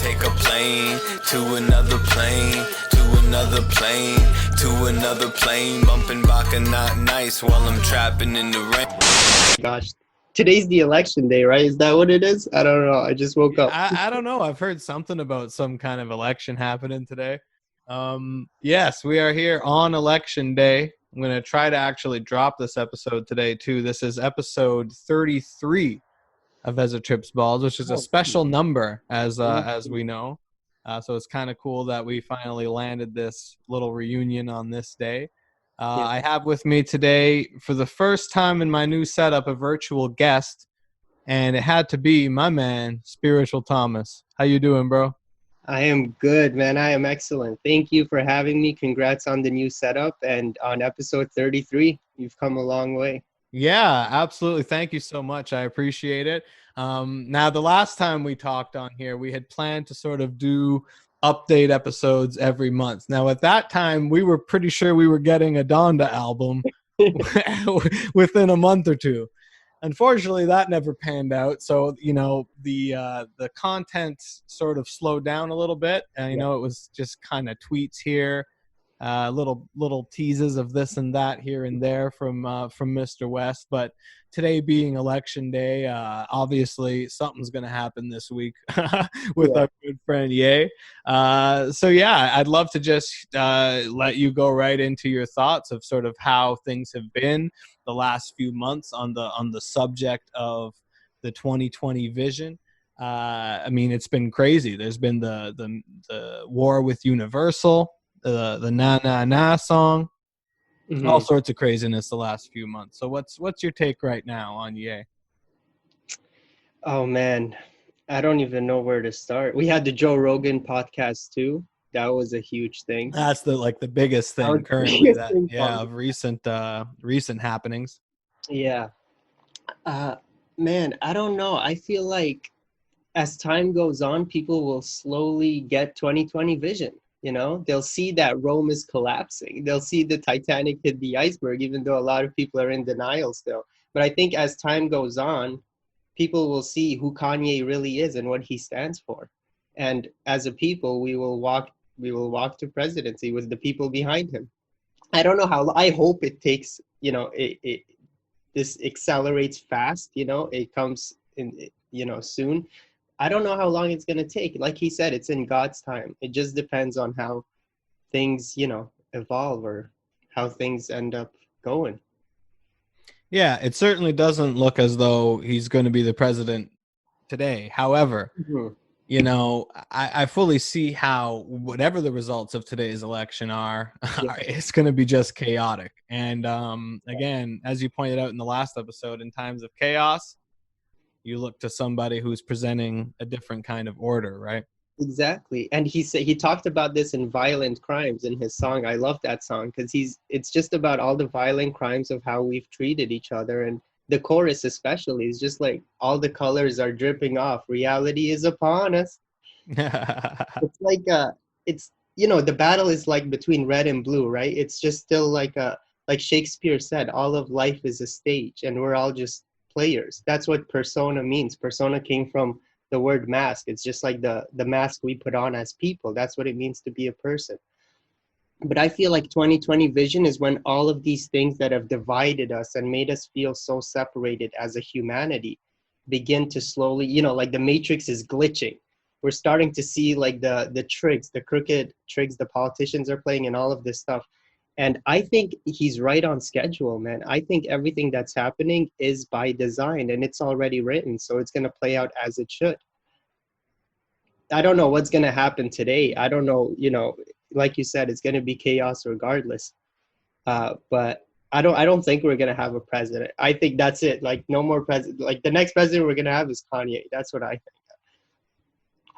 take a plane to another plane, to another plane, to another plane, bumping Baka not nice while I'm trapping in the rain. Gosh, today's the election day, right? Is that what it is? I don't know. I just woke up. I don't know. I've heard something about some kind of election happening today. Yes, we are here on election day. I'm going to try to actually drop this episode today, too. This is episode 33 of Ezza Trips Balls, which is a special number, as we know. So it's kind of cool that we finally landed this little reunion on this day. I have with me today, for the first time in my new setup, a virtual guest, and it had to be my man, Spiritual Thomas. How you doing, bro? I am good, man. I am excellent. Thank you for having me. Congrats on the new setup and on episode 33. You've come a long way. Yeah, absolutely. Thank you so much. I appreciate it. Now, the last time we talked on here, we had planned to sort of do update episodes every month. Now, at that time, we were pretty sure we were getting a Donda album within a month or two. Unfortunately, that never panned out. So, you know, the content sort of slowed down a little bit. And, you know, it was just kind of tweets here, little teases of this and that here and there from Mr. West. But today being election day, obviously something's going to happen this week with our good friend Ye. So yeah, I'd love to just let you go right into your thoughts of sort of how things have been the last few months on the subject of the 2020 vision. I mean, it's been crazy. There's been the war with Universal, the Na Na Na song, all sorts of craziness the last few months. So what's your take right now on Ye? Oh, man. I don't even know where to start. We had the Joe Rogan podcast, too. That was a huge thing. That's the biggest thing currently of recent happenings. Yeah. Man, I don't know. I feel like as time goes on, people will slowly get 2020 vision. You know, they'll see that Rome is collapsing. They'll see the Titanic hit the iceberg, even though a lot of people are in denial still. But I think as time goes on, people will see who Kanye really is and what he stands for. And as a people, we will walk to presidency with the people behind him. I don't know how. I hope it takes, you know, this accelerates fast. You know, it comes in, you know, soon. I don't know how long it's going to take. Like he said, it's in God's time. It just depends on how things, you know, evolve or how things end up going. Yeah, it certainly doesn't look as though he's going to be the president today. However, you know, I fully see how whatever the results of today's election are, it's going to be just chaotic. And again, as you pointed out in the last episode, in times of chaos, you look to somebody who's presenting a different kind of order, right? Exactly. And he talked about this in Violent Crimes in his song. I love that song because it's just about all the violent crimes of how we've treated each other. And the chorus especially is just like, all the colors are dripping off. Reality is upon us. It's like, it's, you know, the battle is like between red and blue, right? It's just still like Shakespeare said, all of life is a stage and we're all just players. That's what persona means. Persona came from the word mask. It's just like the mask we put on as people. That's what it means to be a person. But I feel like 2020 vision is when all of these things that have divided us and made us feel so separated as a humanity begin to slowly, you know, like the matrix is glitching. We're starting to see like the tricks, the crooked tricks the politicians are playing and all of this stuff. And I think he's right on schedule, man. I think everything that's happening is by design and it's already written. So it's going to play out as it should. I don't know what's going to happen today. I don't know, you know, like you said, it's going to be chaos regardless. But I don't think we're going to have a president. I think that's it. Like no more president. Like the next president we're going to have is Kanye. That's what I think.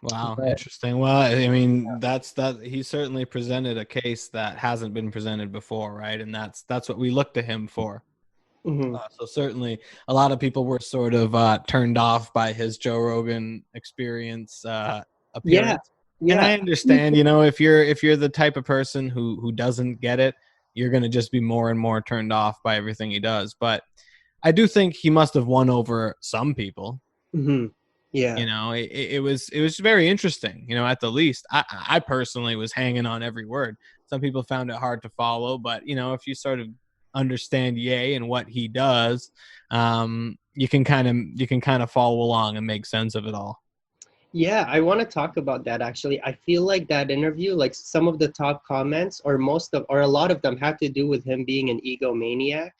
Wow, interesting. Well, I mean, that he certainly presented a case that hasn't been presented before, right? And that's what we look to him for. So certainly, a lot of people were sort of turned off by his Joe Rogan experience appearance. And I understand, you know, if you're the type of person who doesn't get it, you're going to just be more and more turned off by everything he does. But I do think he must have won over some people. Yeah. You know, it was very interesting, you know, at the least. I personally was hanging on every word. Some people found it hard to follow, but you know, if you sort of understand Ye and what he does, you can kind of follow along and make sense of it all. Yeah, I want to talk about that actually. I feel like that interview, like some of the top comments, or most of, or a lot of them, have to do with him being an egomaniac,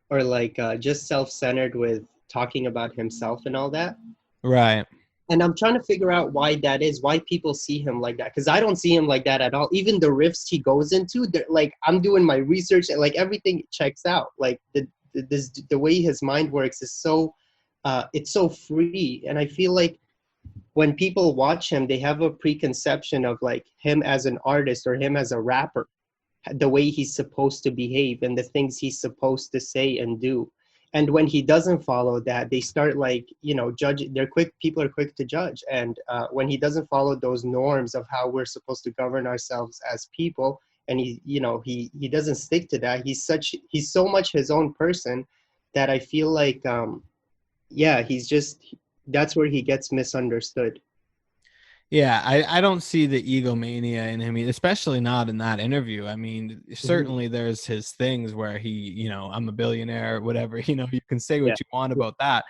or like just self-centered with talking about himself and all that. Right. And I'm trying to figure out why that is, why people see him like that. Because I don't see him like that at all. Even the riffs he goes into, like I'm doing my research and like everything checks out. Like the way his mind works is so, it's so free. And I feel like when people watch him, they have a preconception of like him as an artist or him as a rapper, the way he's supposed to behave and the things he's supposed to say and do. And when he doesn't follow that, they start like, you know, judging. They're quick. People are quick to judge. And when he doesn't follow those norms of how we're supposed to govern ourselves as people, and he, you know, he doesn't stick to that. He's so much his own person that I feel like, yeah, he's just, that's where he gets misunderstood. Yeah, I don't see the egomania in him, especially not in that interview. I mean, Mhm. certainly there's his things where he, you know, I'm a billionaire, whatever, you know, you can say Yeah. what you want about that.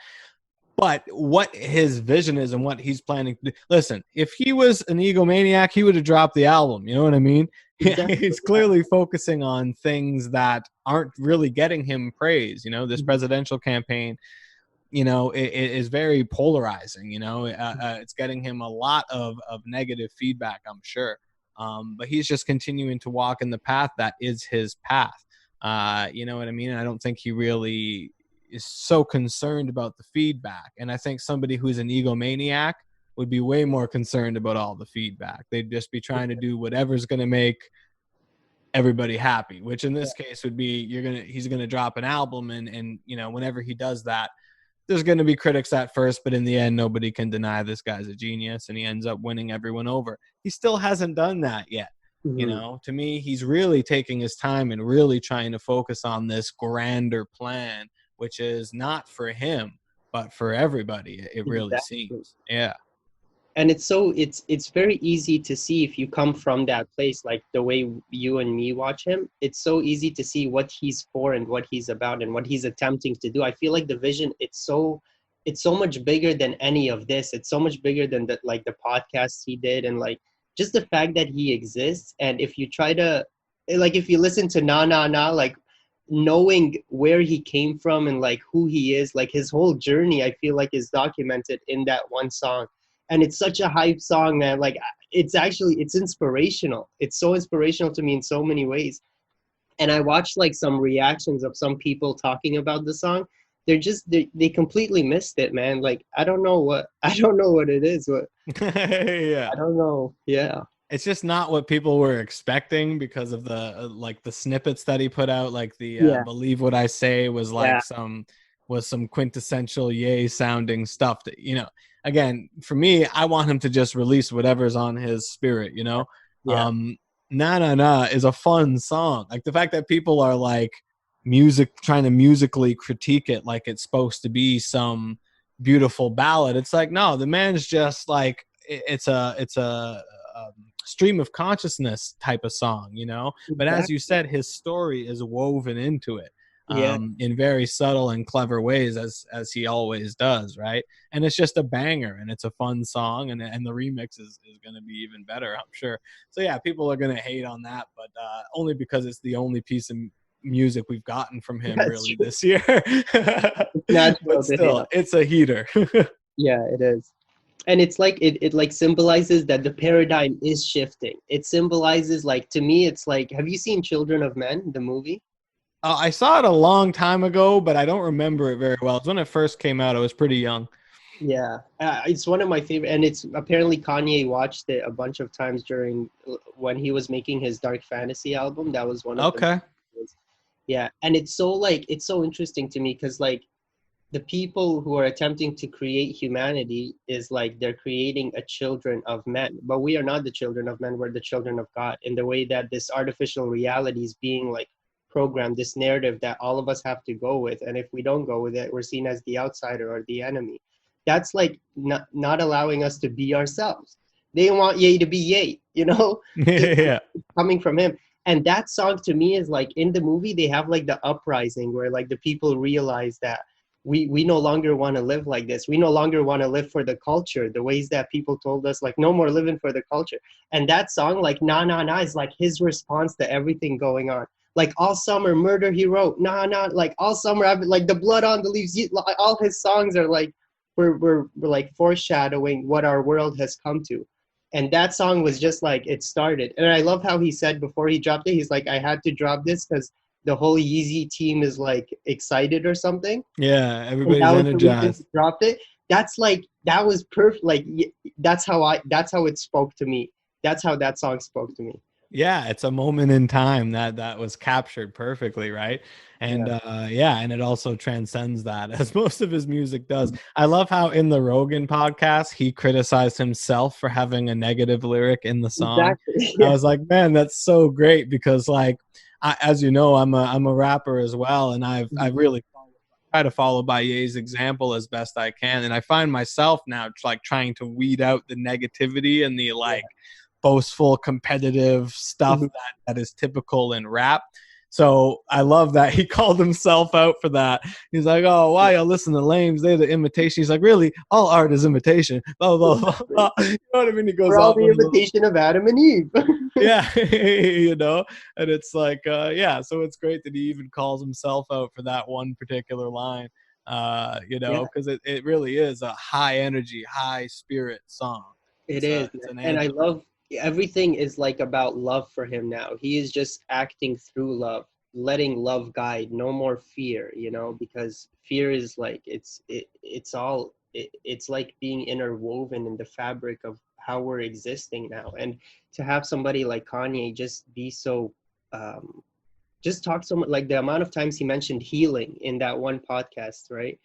But what his vision is and what he's planning to do. Listen, if he was an egomaniac, he would have dropped the album. You know what I mean? Exactly. He's clearly focusing on things that aren't really getting him praise. You know, this Mhm. presidential campaign, you know, it is very polarizing. You know, it's getting him a lot of negative feedback, I'm sure. But he's just continuing to walk in the path that is his path. You know what I mean? I don't think he really is so concerned about the feedback. And I think somebody who's an egomaniac would be way more concerned about all the feedback. They'd just be trying to do whatever's going to make everybody happy, which in this case would be he's gonna drop an album, and you know, whenever he does that, there's going to be critics at first, but in the end, nobody can deny this guy's a genius, and he ends up winning everyone over. He still hasn't done that yet. You Mhm. know, to me, he's really taking his time and really trying to focus on this grander plan, which is not for him, but for everybody. It really Exactly. seems. Yeah. And it's very easy to see if you come from that place, like the way you and me watch him. It's so easy to see what he's for and what he's about and what he's attempting to do. I feel like the vision, it's so much bigger than any of this. It's so much bigger than the, like the podcasts he did, and like just the fact that he exists. And if you try to, like, if you listen to Na Na Na, like knowing where he came from and like who he is, like his whole journey, I feel like is documented in that one song. And it's such a hype song, man. Like it's inspirational. It's so inspirational to me in so many ways. And I watched like some reactions of some people talking about the song. They completely missed it, man. Like I don't know what I don't know what it is. What Yeah. I don't know. Yeah. It's just not what people were expecting because of the like the snippets that he put out. Like the Yeah. believe what I say was like Yeah. some quintessential Yay sounding stuff that, you know, again, for me, I want him to just release whatever's on his spirit, you know. Yeah. um Na Na Na is a fun song. Like the fact that people are like trying to musically critique it like it's supposed to be some beautiful ballad. It's like, no, the man's just like it's a stream of consciousness type of song, you know. But as you Exactly. said, his story is woven into it Yeah. in very subtle and clever ways, as he always does, right? And it's just a banger, and it's a fun song, and the remix is going to be even better, I'm sure. So yeah, people are going to hate on that, but only because it's the only piece of music we've gotten from him That's really true. this year. It's But natural to hate still, on. it's a heater. Yeah, it is. And it's like it like symbolizes that the paradigm is shifting. It symbolizes, like, to me it's like, have you seen Children of Men, the movie? I saw it a long time ago, but I don't remember it very well. It's when it first came out. I was pretty young. Yeah, it's one of my favorite, and it's apparently Kanye watched it a bunch of times during when he was making his dark fantasy album. That was one of the, Okay. yeah. And it's so like it's so interesting to me because like the people who are attempting to create humanity is like they're creating a children of men, but we are not the children of men. We're the children of God, in the way that this artificial reality is being like programmed, this narrative that all of us have to go with, and if we don't go with it, we're seen as the outsider or the enemy. that's like not allowing us to be ourselves. They want Ye to be Ye, you know? Yeah. Coming from him. And that song to me is like, in the movie they have like the uprising where like the people realize that we no longer want to live like this. We no longer want to live for the culture, the ways that people told us, like, no more living for the culture. And that song, like, Nah Nah Nah, is like his response to everything going on. Like, all summer murder he wrote, nah nah, like all summer I've been, like, the blood on the leaves, all his songs are like, we're like foreshadowing what our world has come to. And that song was just like, it started. And I love how he said before he dropped it, he's like, I had to drop this because the whole Yeezy team is like excited or something. Yeah, And everybody's that was the reason energized. he dropped it. That's like, that was perfect. Like, that's how it spoke to me. That's how that song spoke to me. Yeah, it's a moment in time that was captured perfectly, right? And Yeah. yeah, and it also transcends that, as most of his music does. I love how in the Rogan podcast he criticized himself for having a negative lyric in the song. Exactly. I Yeah. was like, man, that's so great because, like, as you know, I'm a rapper as well, and I really try to follow by Ye's example as best I can, and I find myself now like trying to weed out the negativity and the like boastful competitive stuff Mhm. that is typical in rap. So I love that he called himself out for that. He's like, oh, why you listen to lames? They're the imitation. He's like, really? All art is imitation. Blah, blah, blah, blah. You know what I mean? He goes We're all off the on a little, imitation of Adam and Eve. yeah, you know, and it's like, yeah, so it's great that he even calls himself out for that one particular line, you Yeah, know, because it really is a high energy, high spirit song. it is, It's man. an And I anthem. love, everything is like about love for him now. He is just acting through love, letting love guide, no more fear, you know, because fear is like, it's like being interwoven in the fabric of how we're existing now. And to have somebody like Kanye just be so, just talk so much, like the amount of times he mentioned healing in that one podcast, right?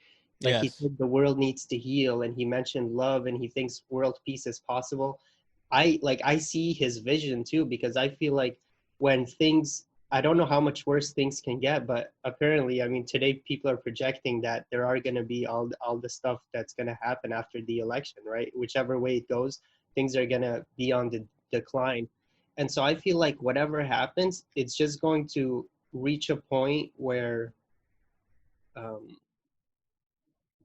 Like, he Yes. said the world needs to heal, and he mentioned love, and he thinks world peace is possible. I see his vision too, because I feel like when things, I don't know how much worse things can get, but apparently, I mean, today people are projecting that there are going to be all the stuff that's going to happen after the election, right? Whichever way it goes, things are going to be on the decline. And so I feel like whatever happens, it's just going to reach a point where, um,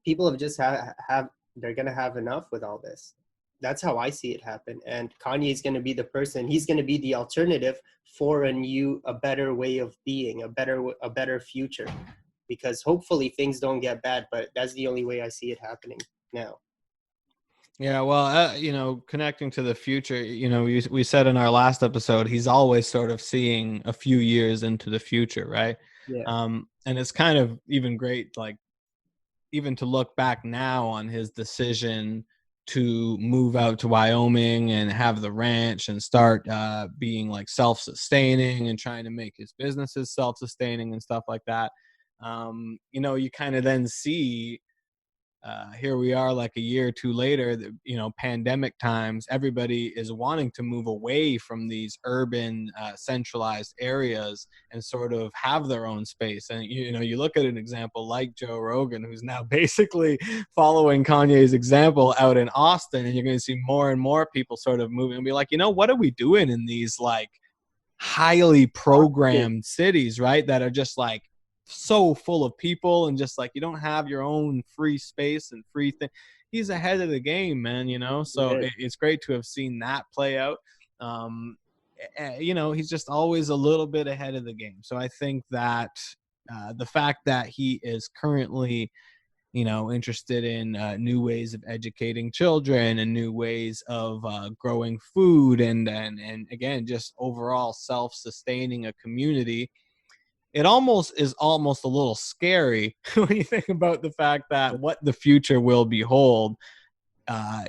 people have just have they're gonna have enough with all this. That's how I see it happen. And Kanye is gonna be the person. He's gonna be the alternative for a better way of being, a better future. Because hopefully things don't get bad, but that's the only way I see it happening now. Yeah, well, you know, connecting to the future, you know, we said in our last episode, he's always sort of seeing a few years into the future, right? Yeah. And it's kind of even great, like, even to look back now on his decision to move out to Wyoming and have the ranch and start being like self-sustaining and trying to make his businesses self-sustaining and stuff like that. You know, you kind of then see here we are like a year or two later, you know, pandemic times, everybody is wanting to move away from these urban centralized areas and sort of have their own space. And you know, you look at an example like Joe Rogan, who's now basically following Kanye's example out in Austin, and you're going to see more and more people sort of moving and be like, you know, what are we doing in these like highly programmed cities, right, that are just like so full of people and just like you don't have your own free space and free thing. He's ahead of the game, man, you know, so it's great to have seen that play out. um you know, he's just always a little bit ahead of the game. So I think that the fact that he is currently, you know, interested in new ways of educating children and new ways of growing food and again just overall self-sustaining a community, it almost is almost a little scary when you think about the fact that what the future will behold.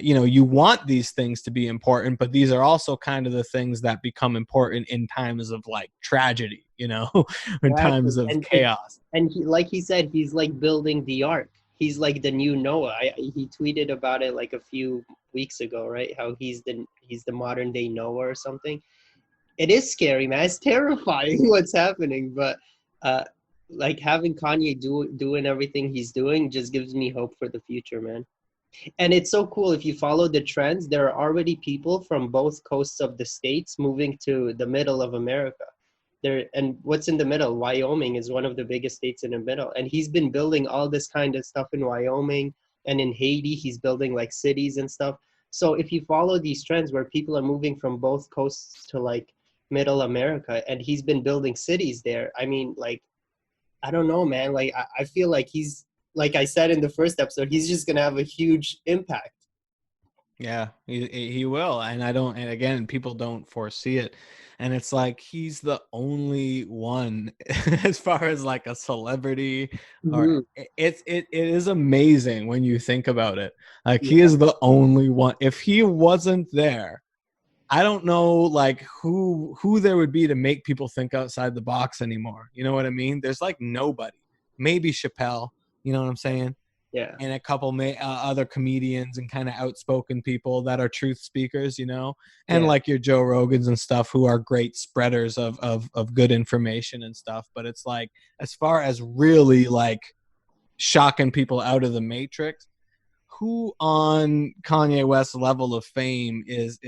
You know, you want these things to be important, but these are also kind of the things that become important in times of like tragedy, you know, in Exactly. times of And chaos. he, like he said, he's like building the ark. He's like the new Noah. He tweeted about it like a few weeks ago, right? How he's the modern day Noah or something. It is scary, man. It's terrifying what's happening, but uh, like having Kanye doing everything he's doing just gives me hope for the future, man. And it's so cool. If you follow the trends, there are already people from both coasts of the states moving to the middle of America. There, and what's in the middle? Wyoming is one of the biggest states in the middle. And he's been building all this kind of stuff in Wyoming, and in Haiti, he's building like cities and stuff. So if you follow these trends where people are moving from both coasts to like middle America, and he's been building cities there, I mean, like, I don't know, man. Like, I feel like he's, like I said in the first episode, he's just gonna have a huge impact. Yeah, he will. And I don't, and again, people don't foresee it. And it's like he's the only one as far as like a celebrity, or Mhm. it is amazing when you think about it. Like he Yeah, is the only one. If he wasn't there, I don't know like who there would be to make people think outside the box anymore. You know what I mean? There's like nobody. Maybe Chappelle, you know what I'm saying? yeah, And a couple other comedians and kind of outspoken people that are truth speakers, you know, and yeah, like your Joe Rogans and stuff who are great spreaders of good information and stuff. But it's like, as far as really like shocking people out of the matrix, who on Kanye West's level of fame is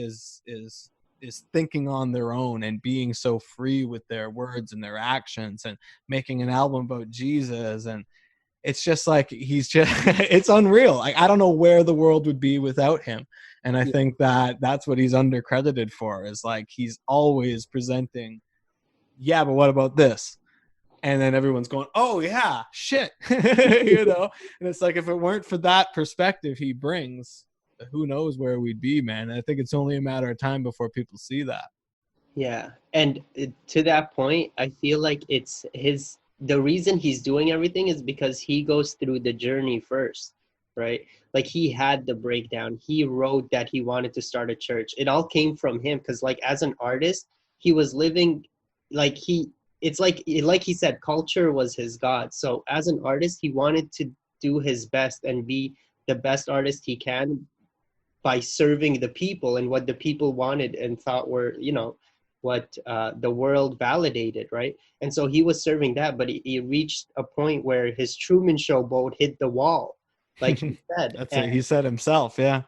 thinking on their own and being so free with their words and their actions and making an album about Jesus? And it's just like he's just it's unreal. Like I don't know where the world would be without him. And I yeah, think that that's what he's undercredited for, is like he's always presenting, yeah, but what about this? And then everyone's going, oh yeah, shit. You know. And it's like, if it weren't for that perspective he brings, who knows where we'd be, man. And I think it's only a matter of time before people see that. yeah. And to that point, I feel like it's his, the reason he's doing everything is because he goes through the journey first, right? Like he had the breakdown. He wrote that he wanted to start a church. It all came from him because like as an artist, he was living like he, it's like he said, culture was his god. So as an artist, he wanted to do his best and be the best artist he can by serving the people and what the people wanted and thought were, you know, what the world validated, right? And so he was serving that, but he reached a point where his Truman Show boat hit the wall, like he said. That's it. He said himself, yeah.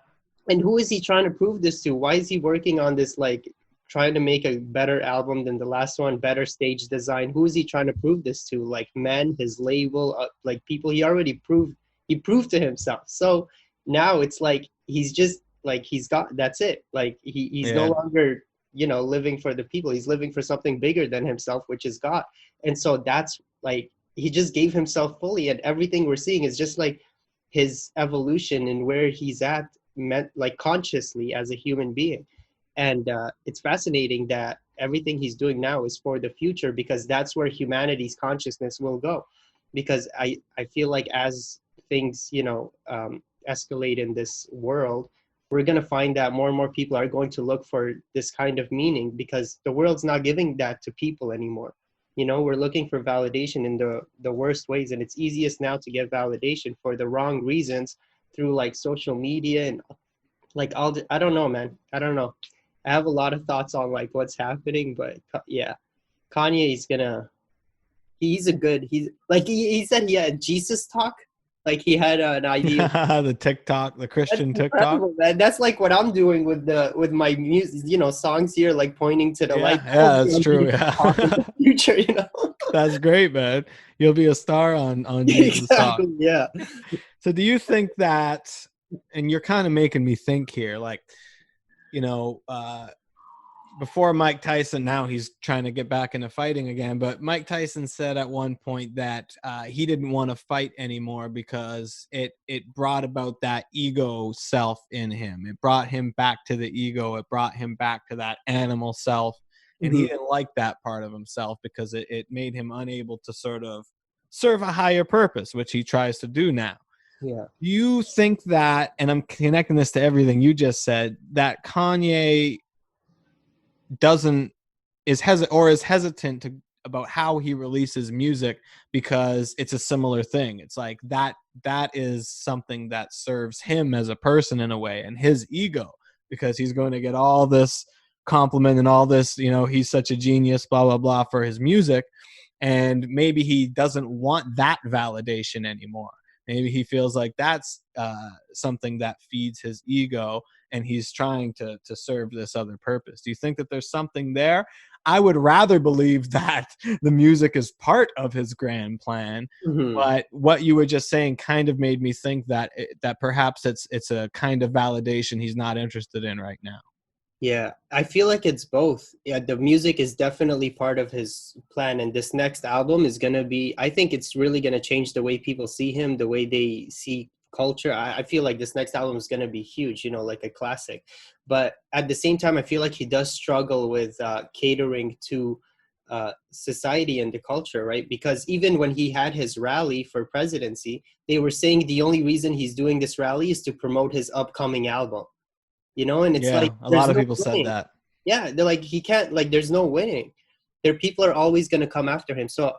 And who is he trying to prove this to? Why is he working on this, like trying to make a better album than the last one, better stage design? Who is he trying to prove this to? Like men, his label, like people he already proved, he proved to himself. So now it's like he's just like he's got, that's it. Like he's no Yeah. longer, you know, living for the people. He's living for something bigger than himself, which is God. And so that's like he just gave himself fully, and everything we're seeing is just like his evolution and where he's at, meant like consciously as a human being. And it's fascinating that everything he's doing now is for the future, because that's where humanity's consciousness will go. Because I feel like as things, you know, escalate in this world, we're going to find that more and more people are going to look for this kind of meaning, because the world's not giving that to people anymore. You know, we're looking for validation in the worst ways, and it's easiest now to get validation for the wrong reasons through like social media and like all the, I don't know, man. I don't know. I have a lot of thoughts on like what's happening, but yeah, Kanye is gonna. He's a good. He's like he said he had Jesus talk. Like he had an idea. The TikTok, the That's Christian TikTok. incredible, man. That's like what I'm doing with my music. You know, songs here, like pointing to the Yeah, light. yeah, that's true. Talk in Yeah. the future, you know. That's great, man. You'll be a star on Jesus Talk. Exactly. Yeah. So do you think that, and you're kind of making me think here, like, you know, before Mike Tyson, now he's trying to get back into fighting again, but Mike Tyson said at one point that he didn't want to fight anymore because it brought about that ego self in him. It brought him back to the ego. It brought him back to that animal self. And he Mhm. didn't like that part of himself because it made him unable to sort of serve a higher purpose, which he tries to do now. Yeah. Do you think that, and I'm connecting this to everything you just said, that Kanye doesn't is hesitant to about how he releases music because it's a similar thing? It's like that is something that serves him as a person in a way, and his ego, because he's going to get all this compliment and all this, you know, he's such a genius, blah blah blah, for his music, and maybe he doesn't want that validation anymore. maybe he feels like that's something that feeds his ego, and he's trying to serve this other purpose. Do you think that there's something there? I would rather believe that the music is part of his grand plan, Mhm. but what you were just saying kind of made me think that that perhaps it's a kind of validation he's not interested in right now. Yeah, I feel like it's both. Yeah, the music is definitely part of his plan, and this next album is gonna be. I think it's really gonna change the way people see him, the way they see culture. I feel like this next album is gonna be huge, you know, like a classic. But at the same time, I feel like he does struggle with catering to society and the culture, right? Because even when he had his rally for presidency, they were saying the only reason he's doing this rally is to promote his upcoming album, you know. And it's Yeah, like a there's lot of no people said winning. that. Yeah, they're like, he can't, like, there's no winning. There, people are always going to come after him. So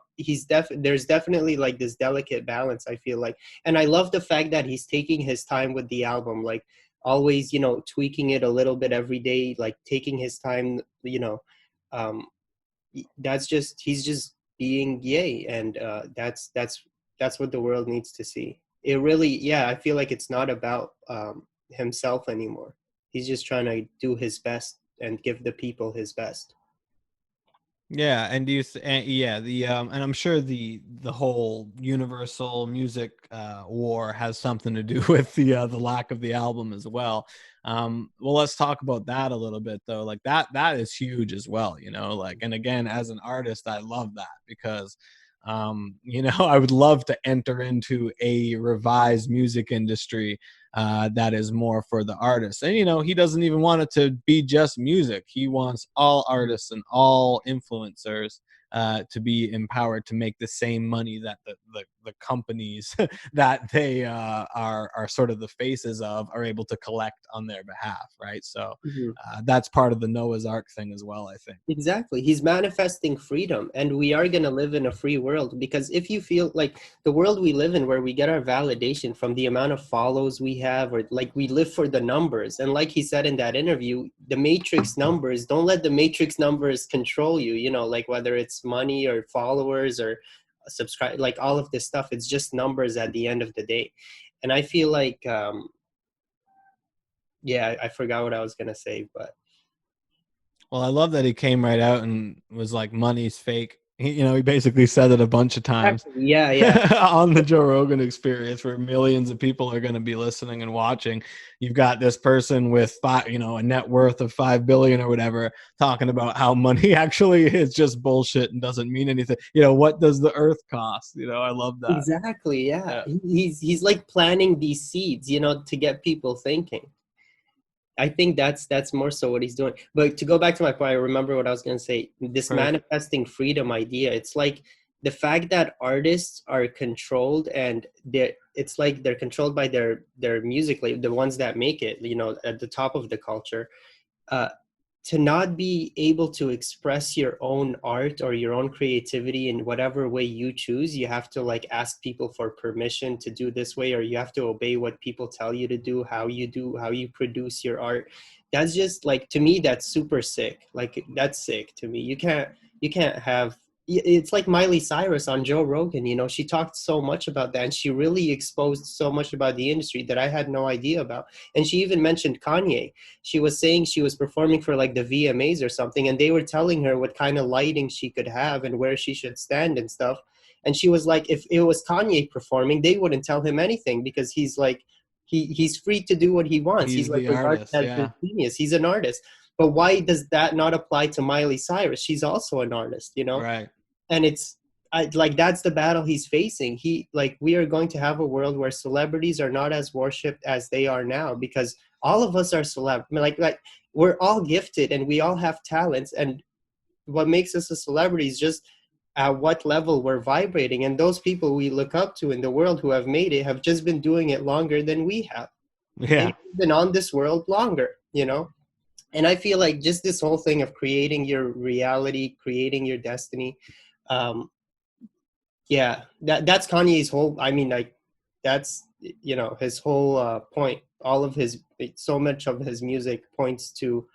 there's definitely like this delicate balance, I feel like. And I love the fact that he's taking his time with the album, like always, you know, tweaking it a little bit every day, like taking his time, you know. um that's just, he's just being Yay, and that's what the world needs to see. It really, yeah, I feel like it's not about himself anymore. He's just trying to do his best and give the people his best. Yeah, and do you and yeah, and I'm sure the whole universal music war has something to do with the lack of the album as well. Well, let's talk about that a little bit though. Like that is huge as well, you know, like, and again, as an artist, I love that because you know, I would love to enter into a revised music industry that is more for the artists. And you know, he doesn't even want it to be just music. He wants all artists and all influencers to be empowered to make the same money that the companies that they are sort of the faces of are able to collect on their behalf, right? So Mhm. that's part of the Noah's Ark thing as well, I think. Exactly. He's manifesting freedom, and we are going to live in a free world, because if you feel like the world we live in, where we get our validation from the amount of follows we have, or like we live for the numbers. And like he said in that interview, the matrix numbers, don't let the matrix numbers control you, you know, like whether it's money or followers or subscribe, like all of this stuff, it's just numbers at the end of the day. And I feel like, yeah, I forgot what I was going to say, but Well, I love that he came right out and was like, money's fake. You know, he basically said it a bunch of times exactly. Yeah, yeah. on the Joe Rogan Experience, where millions of people are going to be listening and watching. You've got this person with you know, a net worth of 5 billion or whatever, talking about how money actually is just bullshit and doesn't mean anything. You know, what does the earth cost? You know, I love that. Exactly, yeah. Yeah. He's like planting these seeds, you know, to get people thinking. I think that's more so what he's doing. But to go back to my point, I remember what I was going to say. This Perfect. manifesting freedom idea, it's like the fact that artists are controlled, and it's like they're controlled by their music label, the ones that make it, you know, at the top of the culture. Uh, to not be able to express your own art or your own creativity in whatever way you choose, you have to like ask people for permission to do this way, or you have to obey what people tell you to do, how you produce your art. That's just like, to me, that's super sick. Like, that's sick to me. You can't have, it's like Miley Cyrus on Joe Rogan, you know, she talked so much about that, and she really exposed so much about the industry that I had no idea about. And she even mentioned Kanye. She was saying she was performing for like the VMAs or something, and they were telling her what kind of lighting she could have and where she should stand and stuff. And she was like, if it was Kanye performing, they wouldn't tell him anything, because he's like, he's free to do what he wants. He's He's like the regarded artist. as a Yeah. genius. He's an artist. But why does that not apply to Miley Cyrus? She's also an artist, you know? Right. And like, that's the battle he's facing. We are going to have a world where celebrities are not as worshipped as they are now, because all of us are celeb. I mean, like we're all gifted and we all have talents, and what makes us a celebrity is just at what level we're vibrating. And those people we look up to in the world who have made it have just been doing it longer than we have. Yeah. They've been on this world longer, you know? And I feel like just this whole thing of creating your reality, creating your destiny, um, yeah, that's Kanye's whole, I mean, like, that's, you know, his whole point. All of his, so much of his music points to,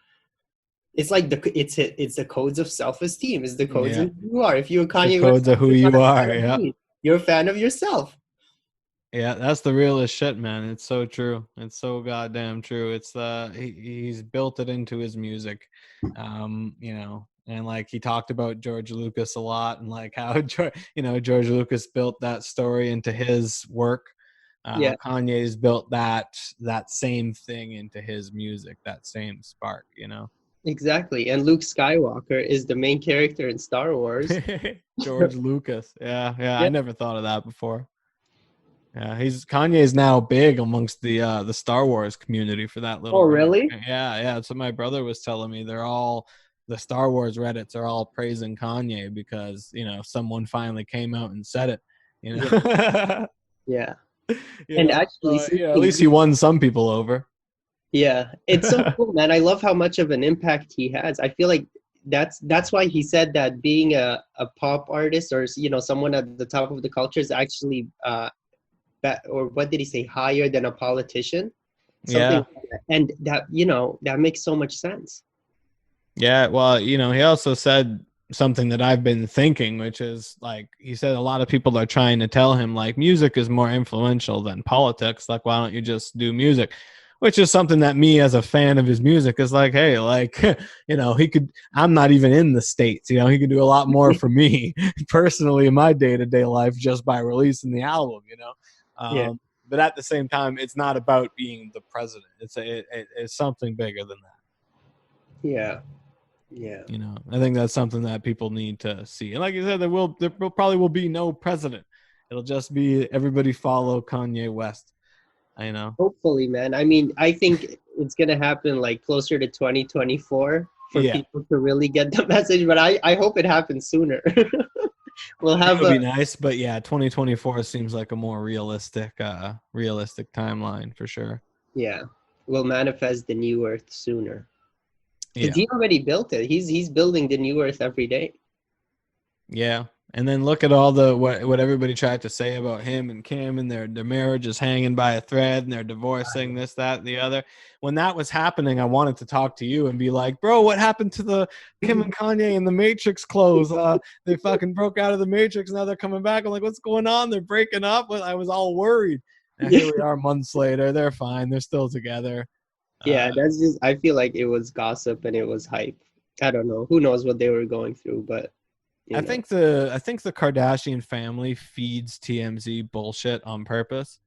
it's like it's the codes of self-esteem. It's the codes Yeah. of who you are. If you're a The Kanye West codes fan, of who you're not you a are. fan of Yeah. me. You're a fan of yourself. Yeah, that's the realest shit, man. It's so true. It's so goddamn true. It's he's built it into his music, you know, and like he talked about George Lucas a lot, and like how George Lucas built that story into his work. Yeah, Kanye's built that same thing into his music, that same spark, you know. exactly. And Luke Skywalker is the main character in Star Wars. George Lucas, yeah, I Yeah. never thought of that before. Yeah, Kanye is now big amongst the Star Wars community for that Oh, little Reddit. really? Yeah. That's what my brother was telling me. The Star Wars Reddits are all praising Kanye because someone finally came out and said it. You Yeah, know, yeah. And actually, So, at least he won some people over. yeah, it's so cool, man. I love how much of an impact he has. I feel like that's why he said that being a pop artist or someone at the top of the culture is actually or what did he say, higher than a politician, something Yeah. like that. And that makes so much sense. Yeah, well, he also said something that I've been thinking, which is like he said a lot of people are trying to tell him like music is more influential than politics. Like, why don't you just do music? Which is something that me as a fan of his music is like, hey, like, he could, I'm not even in the States, he could do a lot more for me personally in my day-to-day life just by releasing the album. Yeah, But at the same time, it's not about being the president. It's something bigger than that. yeah, yeah. I think that's something that people need to see. And like you said, there probably will be no president. It'll just be everybody follow Kanye West. Hopefully, man. I mean, I think it's gonna happen like closer to 2024 for Yeah, people to really get the message, but I hope it happens sooner. We'll it have would a be nice, but yeah, 2024 seems like a more realistic timeline for sure. yeah, we'll manifest the new Earth sooner. Because Yeah. he already built it. He's building the new Earth every day. Yeah. And then look at all the what everybody tried to say about him and Kim and their marriage is hanging by a thread and they're divorcing this, that, and the other. When that was happening, I wanted to talk to you and be like, bro, what happened to the Kim and Kanye and the Matrix clothes? They fucking broke out of the Matrix. Now they're coming back. I'm like, what's going on? They're breaking up. I was all worried. And here we are months later. They're fine. They're still together. Yeah, that's just, I feel like it was gossip and it was hype. I don't know. Who knows what they were going through, but I think the Kardashian family feeds TMZ bullshit on purpose.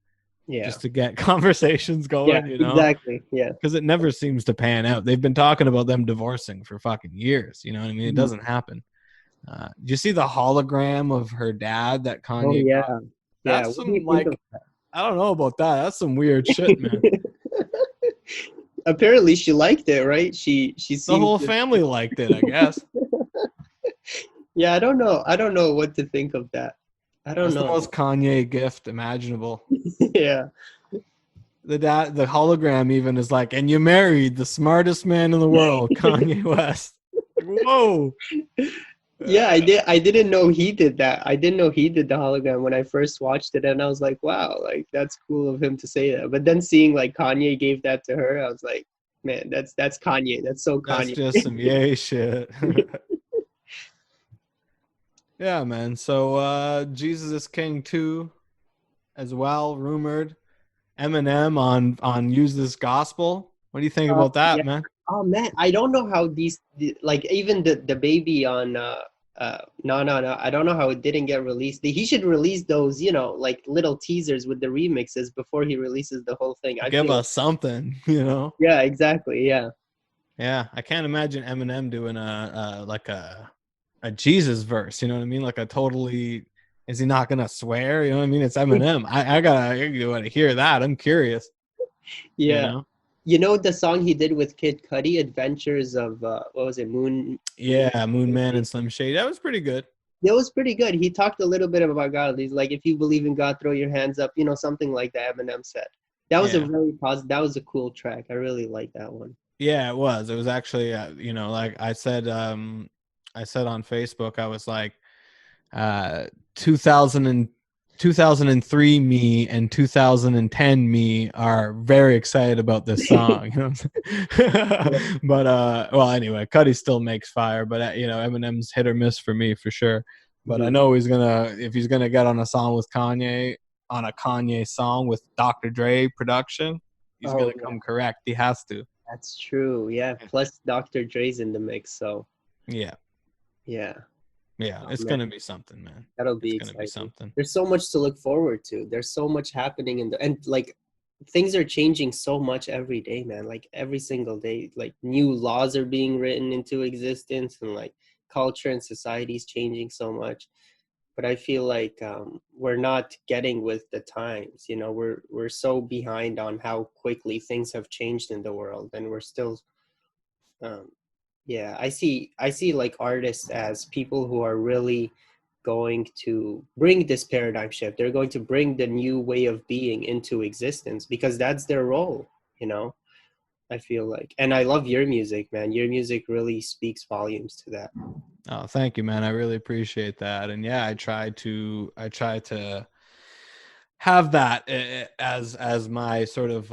Yeah. Just to get conversations going, Exactly. Yeah. because it never seems to pan out. They've been talking about them divorcing for fucking years. You know what I mean? It doesn't happen. Do you see the hologram of her dad that Oh Kanye yeah. got? Yeah. That's What do you some think like, I don't know about that. That's some weird shit, man. Apparently she liked it, right? She The seemed whole family liked it, I guess. Yeah, I don't know. I don't know what to think of that. I don't That's the know. most Kanye gift imaginable. Yeah. The hologram even is like, and you married the smartest man in the world, Kanye West. Like, whoa. Yeah, I didn't know he did that. I didn't know he did the hologram when I first watched it, and I was like, wow, like that's cool of him to say that. But then seeing like Kanye gave that to her, I was like, man, that's Kanye. That's so That's Kanye. just some yay shit. Yeah, man. So Jesus is King 2 as well, rumored. Eminem on Use This Gospel. What do you think about Yeah. that, man? Oh man, I don't know how like even the baby on no, I don't know how it didn't get released. He should release those, like little teasers with the remixes before he releases the whole thing. I Give feel us something, you know? Yeah, exactly. Yeah. Yeah, I can't imagine Eminem doing a Jesus verse, you know what I mean? Like a totally, is he not gonna swear? You know what I mean? It's Eminem. I gotta hear that. I'm curious. Yeah. You know? You know the song he did with Kid Cudi, Adventures of what was it, Moon? Yeah, Moon Man and Slim Shady. That was pretty good. It was pretty good. He talked a little bit about God. He's like, if you believe in God, throw your hands up. Something like that. Eminem said. That was a Yeah. very positive. That was a cool track. I really like that one. Yeah, it was. It was actually, like I said on Facebook, I was like, 2003 me and 2010 me are very excited about this song. You know what I'm saying? But well, anyway, Cudi still makes fire, but Eminem's hit or miss for me for sure. But I know if he's gonna get on a song with Kanye, on a Kanye song with Dr. Dre production, he's Oh, gonna yeah, come correct. He has to. that's true. Yeah. Plus Dr. Dre's in the mix. So, Yeah. yeah. Yeah. Oh, It's man, gonna be something, man. that'll It's be gonna be exciting. something. There's so much to look forward to. There's so much happening and like things are changing so much every day, man. Like every single day, like new laws are being written into existence and like culture and society is changing so much. But I feel like we're not getting with the times. You know, we're so behind on how quickly things have changed in the world, and we're still, um, yeah. I see like artists as people who are really going to bring this paradigm shift. They're going to bring the new way of being into existence because that's their role. You know, I feel like, and I love your music, man. Your music really speaks volumes to that. Oh, thank you, man. I really appreciate that. And yeah, I try to have that as my sort of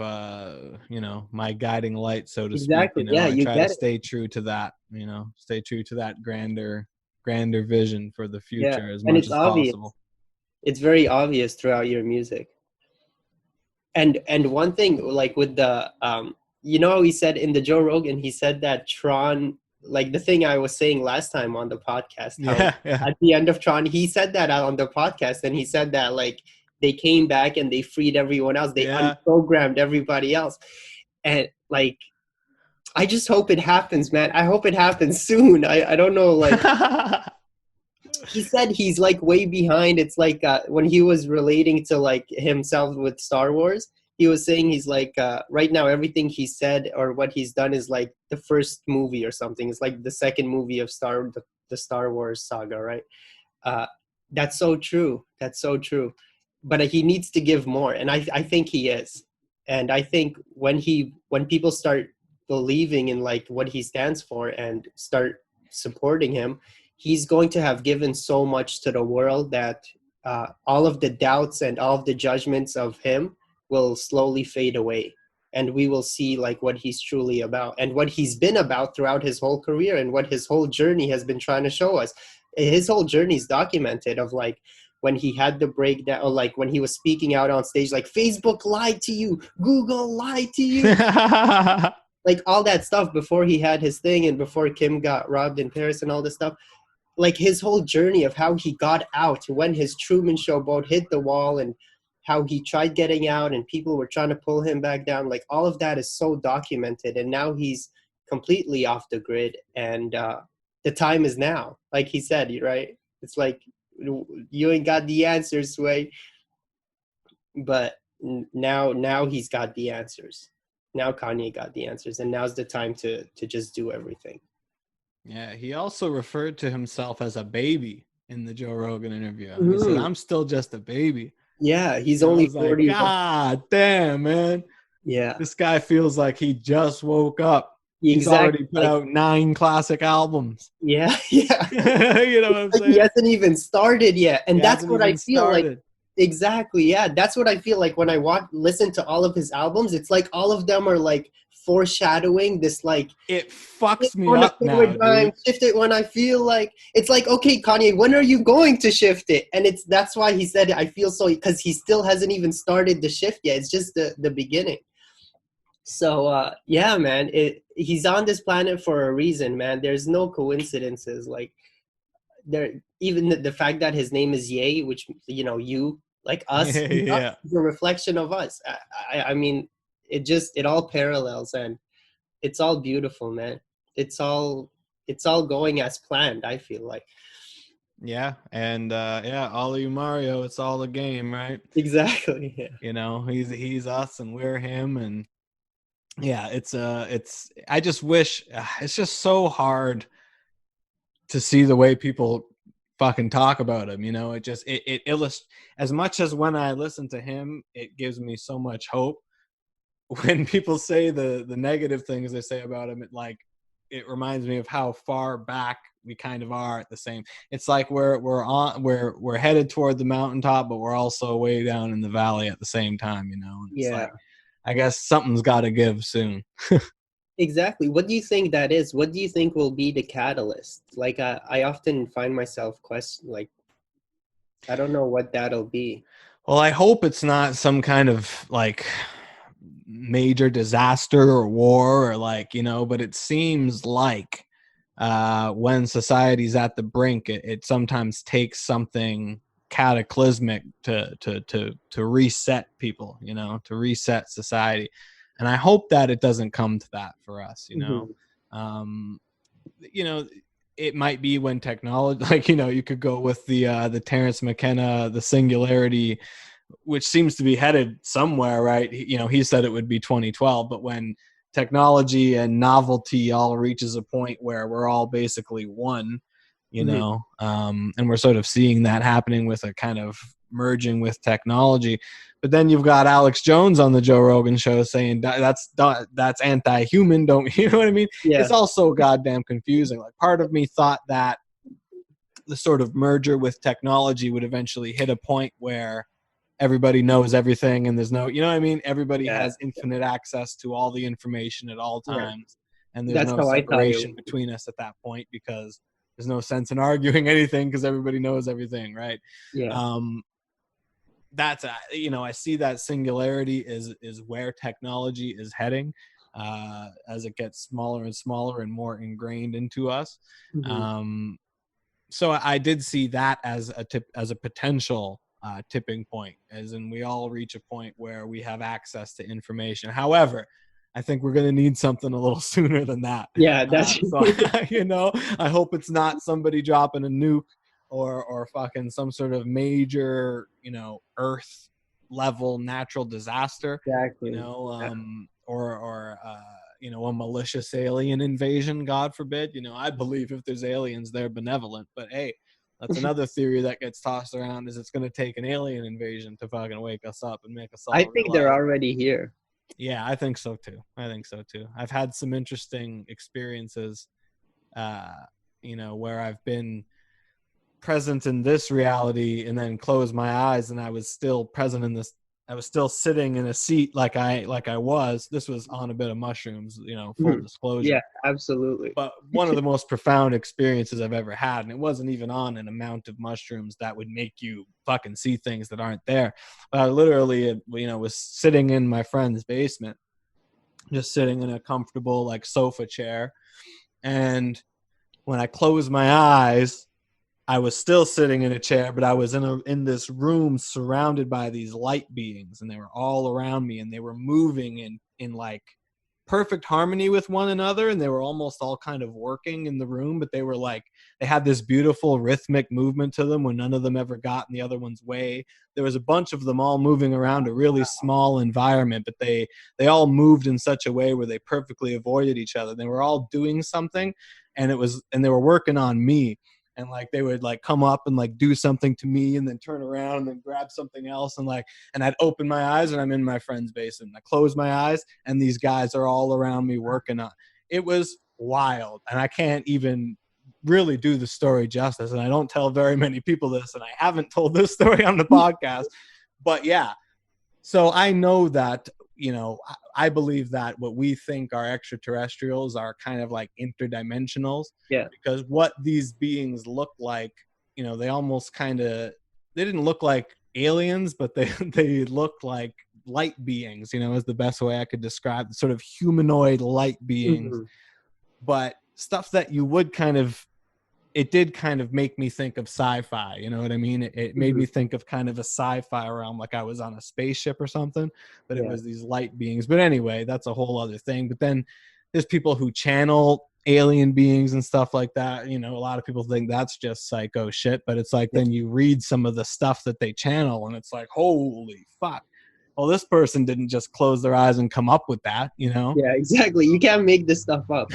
my guiding light, so to speak. Exactly. Yeah, I you try to get it. stay true to that, stay true to that grander vision for the Yeah, future as and much it's as obvious. possible. It's very obvious throughout your music. And one thing, like with the he said in the Joe Rogan, he said that Tron, like the thing I was saying last time on the podcast, how Yeah, yeah. at the end of Tron, he said that on the podcast, and he said that like they came back and they freed everyone else, they Yeah. unprogrammed everybody else, and like I just hope it happens, man. I hope it happens soon. I don't know, like he said he's like way behind. It's like when he was relating to like himself with Star Wars, he was saying he's like right now everything he said or what he's done is like the first movie or something. It's like the second movie of the Star Wars saga, right? uh, that's so true. That's so true. But he needs to give more, and I think he is. And I think when people start believing in like what he stands for and start supporting him, he's going to have given so much to the world that all of the doubts and all of the judgments of him will slowly fade away, and we will see like what he's truly about and what he's been about throughout his whole career and what his whole journey has been trying to show us. His whole journey is documented of like when he had the breakdown, or like when he was speaking out on stage, like Facebook lied to you, Google lied to you, like all that stuff before he had his thing and before Kim got robbed in Paris and all this stuff. Like his whole journey of how he got out when his Truman Show boat hit the wall and how he tried getting out and people were trying to pull him back down. Like all of that is so documented, and now he's completely off the grid, and the time is now, like he said, right? It's like you ain't got the answers, Sway, but now he's got the answers. Now Kanye got the answers, and now's the time to just do everything. Yeah, he also referred to himself as a baby in the Joe Rogan interview. He said, "I'm still just a baby." Yeah, he's And I only was like, 40. God damn, man. Yeah, This guy feels like he just woke up. He's exactly. already put out 9 classic albums. Yeah, yeah. You know what I'm Like he saying? hasn't even started yet, and He that's hasn't what I even feel like. started. Exactly, yeah. That's what I feel like when I listen to all of his albums. It's like all of them are like foreshadowing this, like It fucks me on a up now, paradigm, dude. shift it when I feel like it's like, okay, Kanye, when are you going to shift it? And that's why he said I feel so, because he still hasn't even started the shift yet. It's just the beginning. So yeah, man, he's on this planet for a reason, man. There's no coincidences. Like there, even the fact that his name is Ye, which you like us, Yeah. is a reflection of us. I mean, it all parallels, and it's all beautiful, man. It's all going as planned, I feel like. Yeah. And yeah, all of you Mario, it's all a game, right? Exactly. Yeah. He's us and we're him. And yeah, it's I just wish it's just so hard to see the way people fucking talk about him. It illustrates, as much as when I listen to him, it gives me so much hope. When people say the negative things they say about him, it reminds me of how far back we kind of are at the same. It's like we're headed toward the mountaintop, but we're also way down in the valley at the same time, And it's Yeah. like, I guess something's got to give soon. Exactly. What do you think that is? What do you think will be the catalyst? Like I often find myself question, like I don't know what that'll be. Well, I hope it's not some kind of like major disaster or war or like, but it seems like when society's at the brink, it sometimes takes something cataclysmic to reset people, to reset society. And I hope that it doesn't come to that for us, um, you know, it might be when technology, like, you could go with the Terrence McKenna, the singularity, which seems to be headed somewhere, right? He said it would be 2012, but when technology and novelty all reaches a point where we're all basically one, and we're sort of seeing that happening with a kind of merging with technology. But then you've got Alex Jones on the Joe Rogan show saying that's anti-human. Don't you know what I mean? Yeah. It's also goddamn confusing. Like, part of me thought that the sort of merger with technology would eventually hit a point where everybody knows everything and there's no, what I mean? Everybody has infinite access to all the information at all times. And there's That's no how I thought it separation would. between us at that point, because there's no sense in arguing anything because everybody knows everything, right? Yeah. That's I see that singularity is where technology is heading, as it gets smaller and smaller and more ingrained into us. So I did see that as a potential tipping point, as in we all reach a point where we have access to information. However, I think we're going to need something a little sooner than that. Yeah, that's so I hope it's not somebody dropping a nuke or fucking some sort of major Earth level natural disaster. exactly. Or a malicious alien invasion, God forbid. I believe if there's aliens, they're benevolent. But hey, that's another theory that gets tossed around, is it's going to take an alien invasion to fucking wake us up and make us all I think realize. they're already here. Yeah, I think so too. I've had some interesting experiences, where I've been present in this reality and then closed my eyes and I was still present in this. I was still sitting in a seat like I was. This was on a bit of mushrooms, full disclosure. Yeah, absolutely. But one of the most profound experiences I've ever had, and it wasn't even on an amount of mushrooms that would make you fucking see things that aren't there. I literally, was sitting in my friend's basement, just sitting in a comfortable like sofa chair. And when I closed my eyes, I was still sitting in a chair, but I was in this room surrounded by these light beings, and they were all around me, and they were moving in like perfect harmony with one another, and they were almost all kind of working in the room, but they were like, they had this beautiful rhythmic movement to them when none of them ever got in the other one's way. There was a bunch of them all moving around a really small environment, but they all moved in such a way where they perfectly avoided each other. They were all doing something, and they were working on me. And like they would like come up and like do something to me and then turn around and then grab something else, and I'd open my eyes and I'm in my friend's basement. I close my eyes and these guys are all around me working on. It was wild, and I can't even really do the story justice, and I don't tell very many people this, and I haven't told this story on the podcast. But yeah, so I know that, I believe that what we think are extraterrestrials are kind of like interdimensionals. Yeah. Because what these beings look like, they almost kind of, they didn't look like aliens, but they looked like light beings, is the best way I could describe the sort of humanoid light beings. But stuff that you would kind of, it did kind of make me think of sci-fi, you know what I mean? It made me think of kind of a sci-fi realm, like I was on a spaceship or something, but it was these light beings. But anyway, that's a whole other thing. But then there's people who channel alien beings and stuff like that. A lot of people think that's just psycho shit, but it's like, then you read some of the stuff that they channel and it's like, holy fuck. Well, this person didn't just close their eyes and come up with that, Yeah, exactly. You can't make this stuff up.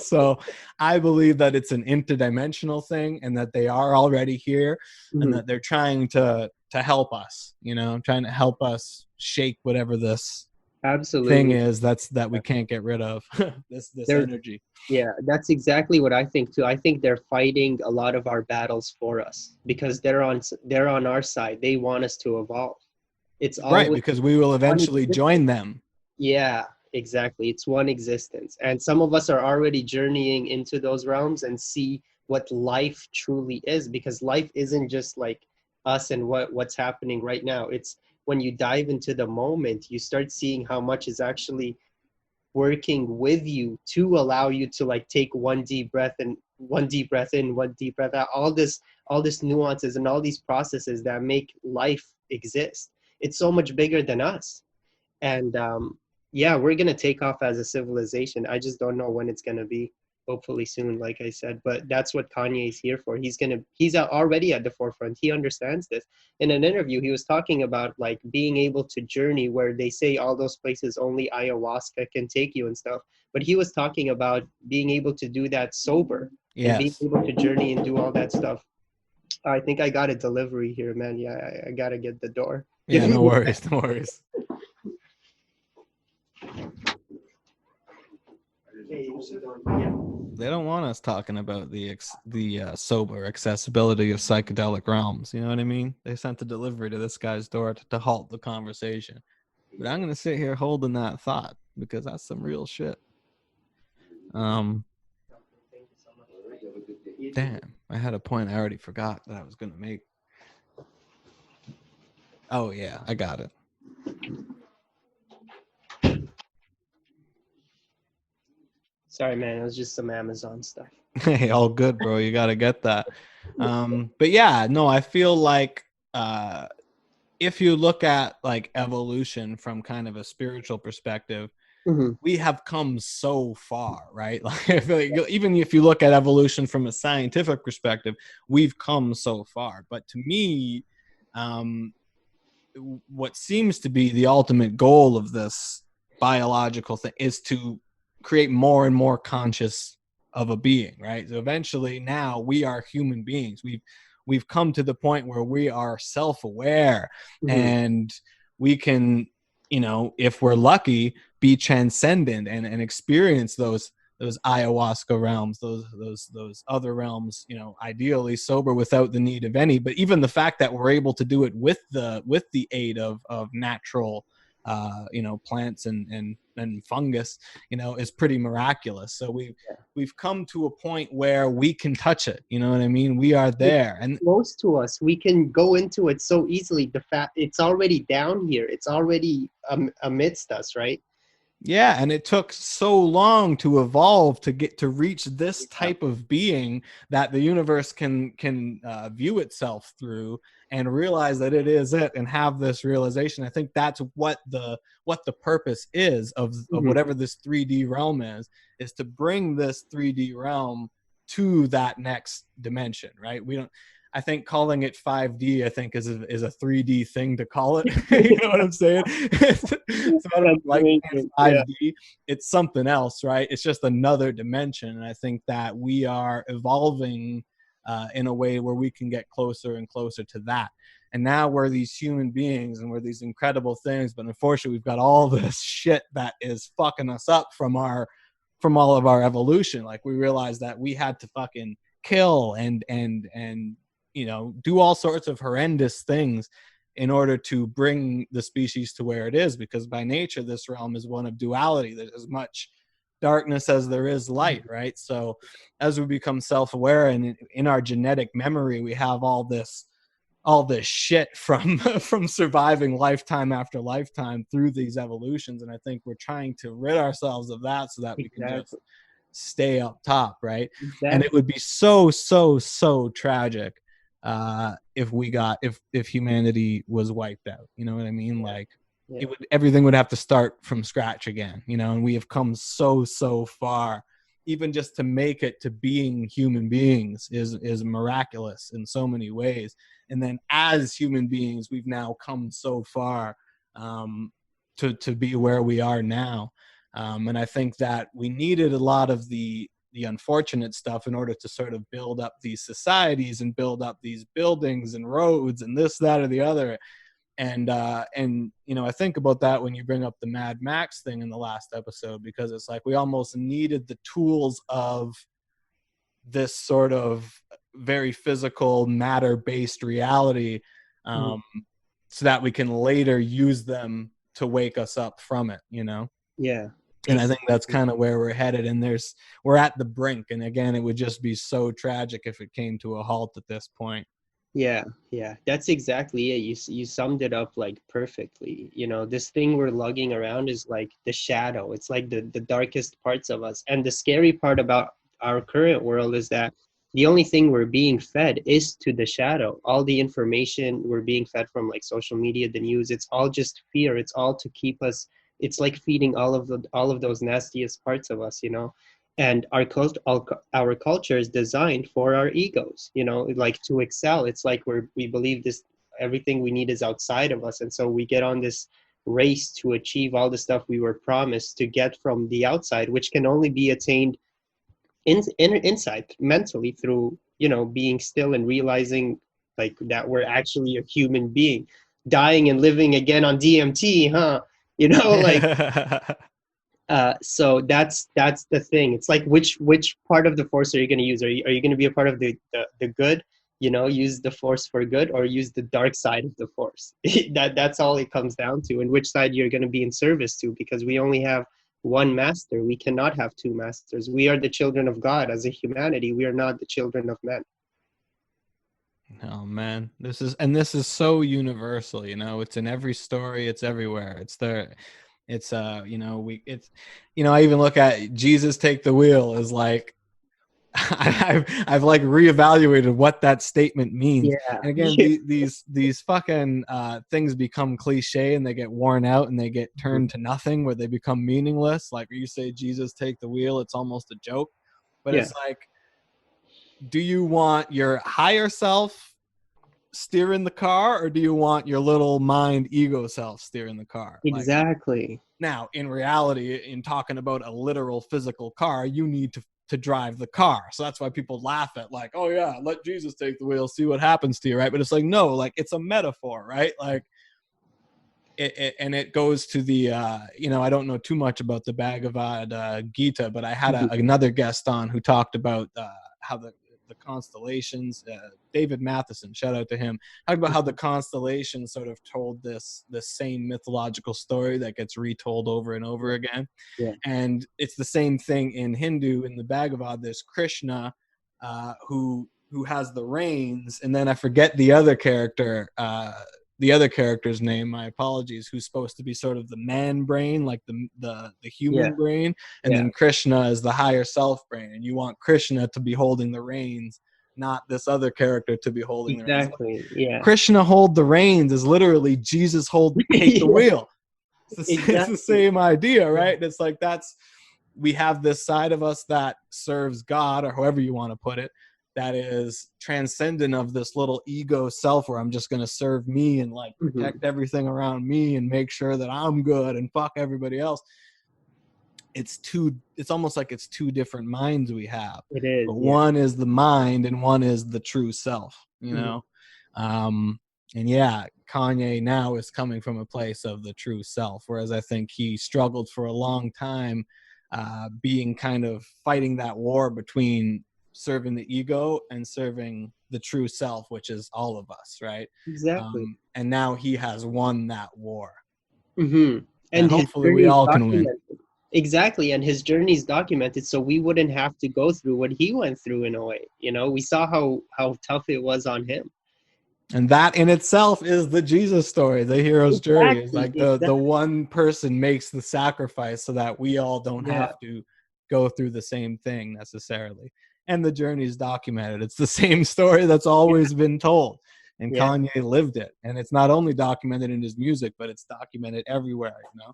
So I believe that it's an interdimensional thing, and that they are already here, and that they're trying to help us, trying to help us shake whatever this thing is that we can't get rid of, this energy. Yeah, that's exactly what I think too. I think they're fighting a lot of our battles for us because they're on our side. They want us to evolve. It's right, because we will eventually join them. Yeah, exactly. It's one existence. And some of us are already journeying into those realms and see what life truly is, because life isn't just like us and what's happening right now. It's when you dive into the moment, you start seeing how much is actually working with you to allow you to like take one deep breath and one deep breath in, one deep breath out, all this nuances and all these processes that make life exist. It's so much bigger than us. And yeah, we're going to take off as a civilization. I just don't know when it's going to be. Hopefully soon, like I said. But that's what Kanye is here for. He's already at the forefront. He understands this. In an interview, he was talking about like being able to journey where they say all those places only ayahuasca can take you and stuff. But he was talking about being able to do that sober and being Yes. able to journey and do all that stuff. I think I got a delivery here, man. Yeah, I got to get the door. Yeah, no worries, no worries. They don't want us talking about the sober accessibility of psychedelic realms. You know what I mean? They sent the delivery to this guy's door to halt the conversation. But I'm gonna sit here holding that thought because that's some real shit. Damn, I had a point I already forgot that I was gonna make. Oh yeah, I got it. Sorry, man. It was just some Amazon stuff. Hey, all good, bro. You gotta get that. But yeah, no, I feel like if you look at like evolution from kind of a spiritual perspective, we have come so far, right? Like I feel like even if you look at evolution from a scientific perspective, we've come so far. But to me, what seems to be the ultimate goal of this biological thing is to create more and more conscious of a being, right? So eventually now we are human beings. We've come to the point where we are self-aware and we can, you know, if we're lucky, be transcendent and experience those ayahuasca realms, those other realms, you know, ideally sober without the need of any. But even the fact that we're able to do it with the aid of natural you know, plants and fungus, you know, is pretty miraculous. So we've come to a point where we can touch it. You know what I mean? We are there, and close to us. We can go into it so easily. The fact it's already down here. It's already amidst us, right? yeah, and it took so long to evolve to get to reach this type of being that the universe can view itself through and realize that it is it and have this realization. I think that's what the purpose is of whatever this 3D realm is to bring this 3D realm to that next dimension, right? I think calling it 5D, I think is a 3D thing to call it. You know what I'm saying? So I don't like 5D. It's something else, right? It's just another dimension. And I think that we are evolving in a way where we can get closer and closer to that. And now we're these human beings and we're these incredible things. But unfortunately, we've got all this shit that is fucking us up from all of our evolution. Like we realized that we had to fucking kill and you know, do all sorts of horrendous things in order to bring the species to where it is, because by nature this realm is one of duality. There's as much darkness as there is light, right? So as we become self-aware and in our genetic memory we have all this shit from surviving lifetime after lifetime through these evolutions, and I think we're trying to rid ourselves of that so that we can just stay up top, right? And it would be so tragic if humanity was wiped out. You know what I mean? Like everything would have to start from scratch again, you know, and we have come so far. Even just to make it to being human beings is miraculous in so many ways. And then as human beings, we've now come so far to be where we are now. And I think that we needed a lot of the unfortunate stuff in order to sort of build up these societies and build up these buildings and roads and this, that, or the other. And you know, I think about that when you bring up the Mad Max thing in the last episode, because it's like we almost needed the tools of this sort of very physical matter-based reality so that we can later use them to wake us up from it, you know? Yeah. And I think that's kind of where we're headed. And we're at the brink. And again, it would just be so tragic if it came to a halt at this point. Yeah, that's exactly it. You summed it up like perfectly. You know, this thing we're lugging around is like the shadow. It's like the darkest parts of us. And the scary part about our current world is that the only thing we're being fed is to the shadow. All the information we're being fed from like social media, the news, it's all just fear. It's all to keep us, it's like feeding all of those nastiest parts of us, you know. And our culture is designed for our egos, you know, like to excel. It's like we believe this, everything we need is outside of us, and so we get on this race to achieve all the stuff we were promised to get from the outside, which can only be attained inside mentally through, you know, being still and realizing like that we're actually a human being, dying and living again on DMT, huh? You know, like so that's the thing. It's like which part of the force are you going to use? Are you going to be a part of the good? You know, use the force for good, or use the dark side of the force. That's all it comes down to, and which side you're going to be in service to. Because we only have one master. We cannot have two masters. We are the children of God as a humanity. We are not the children of men. Oh man, this is so universal, you know. It's in every story, it's everywhere. You know, I even look at Jesus take the wheel as like I've like reevaluated what that statement means. Yeah. And again, these fucking things become cliche and they get worn out and they get turned to nothing, where they become meaningless. Like you say Jesus take the wheel, it's almost a joke. But Yeah, it's like, do you want your higher self steering the car, or do you want your little mind ego self steering the car? Like, exactly. now in reality, in talking about a literal physical car, you need to drive the car. So that's why people laugh at like, oh yeah, let Jesus take the wheel, see what happens to you, right? But it's like, no, like it's a metaphor, right? Like and it goes to the you know, I don't know too much about the Bhagavad Gita, but I had another guest on who talked about how the constellations, David Matheson, shout out to him, talked about how the constellations sort of told this same mythological story that gets retold over and over again. Yeah. And it's the same thing in Hindu. In the Bhagavad, there's Krishna, who has the reins, and then I forget the other character's name, my apologies, who's supposed to be sort of the man brain, like the human brain, and then Krishna is the higher self brain, and you want Krishna to be holding the reins, not this other character to be holding the reins. Exactly. Yeah. Krishna hold the reins is literally Jesus take the wheel. It's the same idea, right? It's like we have this side of us that serves God, or however you want to put it, that is transcendent of this little ego self where I'm just going to serve me and like protect everything around me and make sure that I'm good and fuck everybody else. It's almost like it's two different minds we have. It is. But one is the mind and one is the true self, you know? And yeah, Kanye now is coming from a place of the true self, whereas I think he struggled for a long time being kind of fighting that war between serving the ego and serving the true self, which is all of us, right? Exactly. And now he has won that war. And hopefully we all can win. Exactly. And his journey is documented, so we wouldn't have to go through what he went through in a way. You know, we saw how tough it was on him. And that in itself is the Jesus story, the hero's journey. It's like the one person makes the sacrifice so that we all don't have to go through the same thing necessarily. And the journey is documented. It's the same story that's always been told. And Kanye lived it. And it's not only documented in his music, but it's documented everywhere, you know?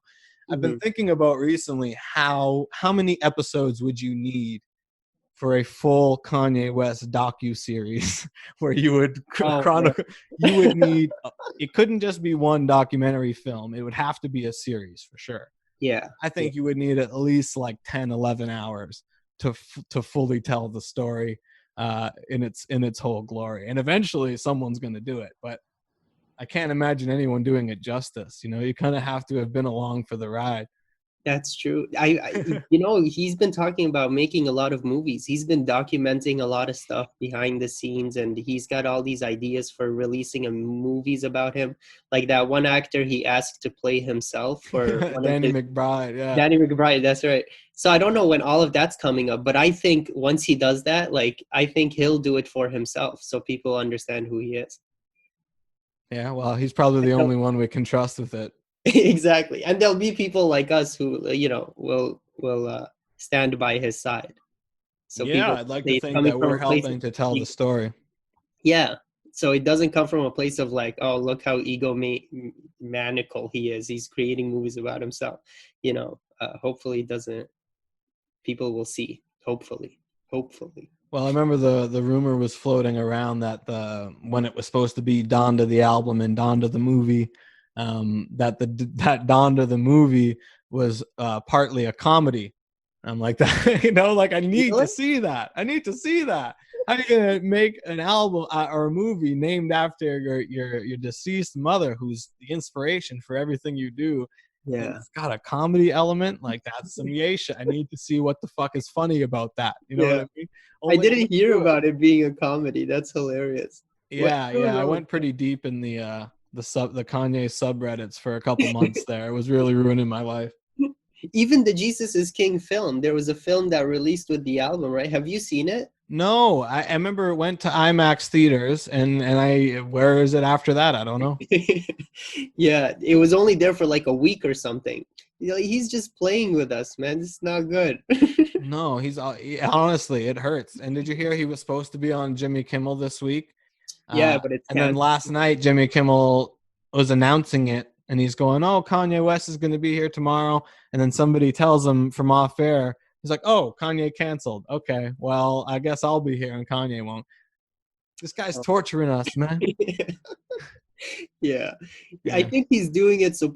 I've been thinking about recently how many episodes would you need for a full Kanye West docu-series where you would chronicle, you would need, it couldn't just be one documentary film. It would have to be a series for sure. Yeah. I think you would need at least like 10, 11 hours to fully tell the story in its whole glory. And eventually someone's going to do it, but I can't imagine anyone doing it justice. You know, you kind of have to have been along for the ride. That's true. He's been talking about making a lot of movies. He's been documenting a lot of stuff behind the scenes, and he's got all these ideas for releasing movies about him. Like that one actor he asked to play himself for one of Danny his McBride, yeah. Danny McBride, that's right. So I don't know when all of that's coming up, but I think once he does that, like I think he'll do it for himself so people understand who he is. Yeah, well, he's probably the only one we can trust with it. Exactly. And there'll be people like us who will stand by his side. So Yeah, people I'd like say to it's think coming that from we're a place helping of to tell the story. yeah. So it doesn't come from a place of like, oh, look how maniacal he is. He's creating movies about himself. Hopefully it doesn't. People will see. Hopefully. Well, I remember the rumor was floating around that when it was supposed to be Donda the album and Donda the movie, that Donda the movie was partly a comedy. I'm like that, like I need to see that. I need to see that. How are you gonna make an album or a movie named after your deceased mother, who's the inspiration for everything you do? Yeah. And it's got a comedy element, like that's some yay shit. I need to see what the fuck is funny about that. You know what I mean? I didn't hear about it being a comedy. That's hilarious. Yeah. I went pretty deep in the Kanye subreddits for a couple months there. It was really ruining my life. Even the Jesus is King film, there was a film that released with the album, right? Have you seen it? No, I remember it went to IMAX theaters, and where is it after that? I don't know. Yeah, it was only there for like a week or something. He's just playing with us, man. It's not good. No, honestly, it hurts. And did you hear he was supposed to be on Jimmy Kimmel this week? Yeah, but it's and then last night Jimmy Kimmel was announcing it, and he's going, "Oh, Kanye West is going to be here tomorrow." And then somebody tells him from off air, he's like, "Oh, Kanye canceled. Okay, well, I guess I'll be here and Kanye won't." This guy's torturing us, man. Yeah. I think he's doing it so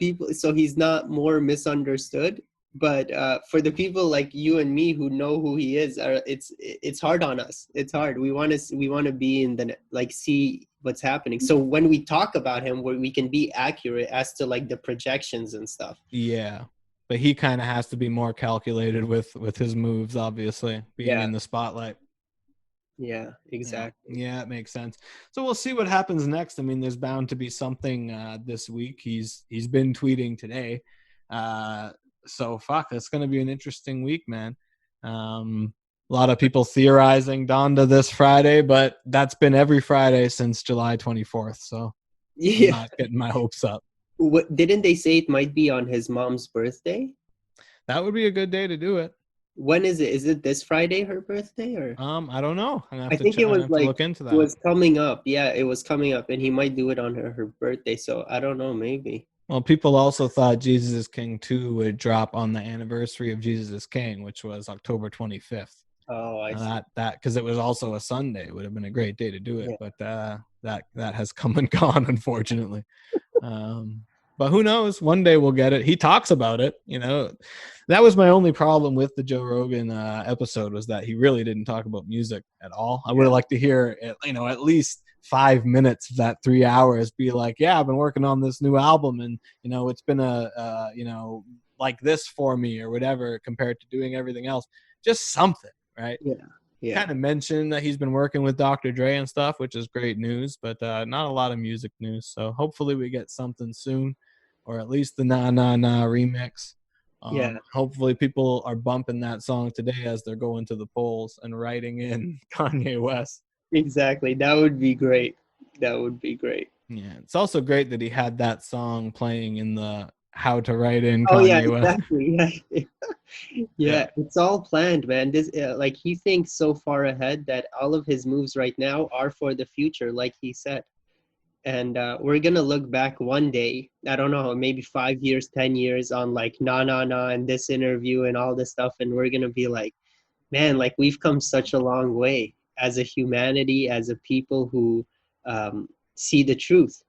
he's not more misunderstood. But for the people like you and me who know who he is, it's hard on us. It's hard. We want to be in the see what's happening. So when we talk about him, we can be accurate as to like the projections and stuff. Yeah, but he kind of has to be more calculated with his moves, obviously, being in the spotlight. Yeah, exactly. Yeah, it makes sense. So we'll see what happens next. I mean, there's bound to be something this week. He's been tweeting today. So fuck, it's going to be an interesting week, man. A lot of people theorizing Donda this Friday, but that's been every Friday since July 24th. So I'm not getting my hopes up. What didn't they say it might be on his mom's birthday? That would be a good day to do it. When is it? Is it this Friday, her birthday, or? I don't know. I think it was look into that. It was coming up. Yeah, it was coming up, and he might do it on her birthday. So I don't know, maybe. Well, people also thought Jesus is King 2 would drop on the anniversary of Jesus is King, which was October 25th. Oh, I see. That because it was also a Sunday. It would have been a great day to do it, but that has come and gone, unfortunately. But who knows? One day we'll get it. He talks about it. That was my only problem with the Joe Rogan episode, was that he really didn't talk about music at all. I would have liked to hear, at least 5 minutes of that 3 hours be like, yeah, I've been working on this new album, and it's been like this for me or whatever, compared to doing everything else. Just something, right? Yeah. Kind of mentioned that he's been working with Dr. Dre and stuff, which is great news, but not a lot of music news. So hopefully we get something soon, or at least the Na Na Na remix. Hopefully people are bumping that song today as they're going to the polls and writing in Kanye West. Exactly. That would be great. Yeah, it's also great that he had that song playing in the How to Write in Kanye West. Exactly. Yeah, it's all planned, man. This he thinks so far ahead that all of his moves right now are for the future, like he said. And we're gonna look back one day, I don't know, maybe 5 years, 10 years, on like Na Na Na and this interview and all this stuff, and we're gonna be like, man, like we've come such a long way as a humanity, as a people who see the truth.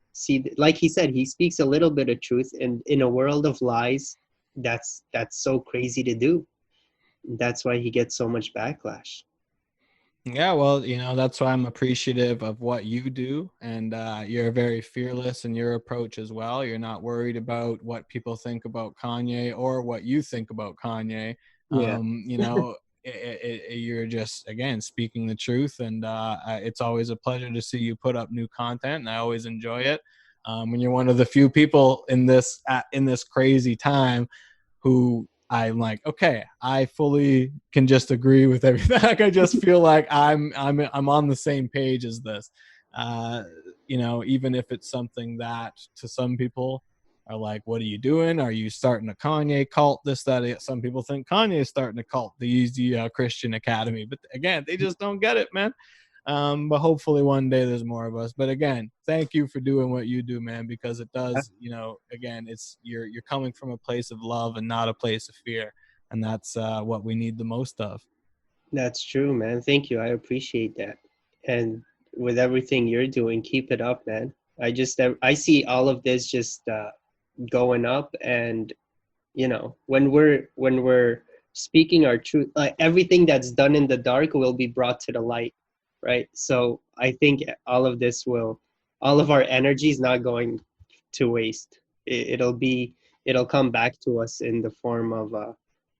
Like he said, he speaks a little bit of truth, and in a world of lies, that's so crazy to do. That's why he gets so much backlash. Yeah, well, that's why I'm appreciative of what you do. And you're very fearless in your approach as well. You're not worried about what people think about Kanye or what you think about Kanye. Yeah, You're just, again, speaking the truth. And it's always a pleasure to see you put up new content. And I always enjoy it. And you're one of the few people in this crazy time who I'm like, okay, I fully can just agree with everything. Like, I just feel like I'm on the same page as this. Uh, even if it's something that to some people are like, what are you doing? Are you starting a Kanye cult? This, that. Some people think Kanye is starting a cult, the Easy Christian Academy. But again, they just don't get it, man. But hopefully one day there's more of us. But again, thank you for doing what you do, man, because it does, again, it's you're coming from a place of love and not a place of fear. And that's what we need the most of. that's true, man. Thank you. I appreciate that. And with everything you're doing, keep it up, man. I see all of this just going up, and when we're speaking our truth, like everything that's done in the dark will be brought to the light, right? So I think all of our energy is not going to waste. It'll come back to us in the form of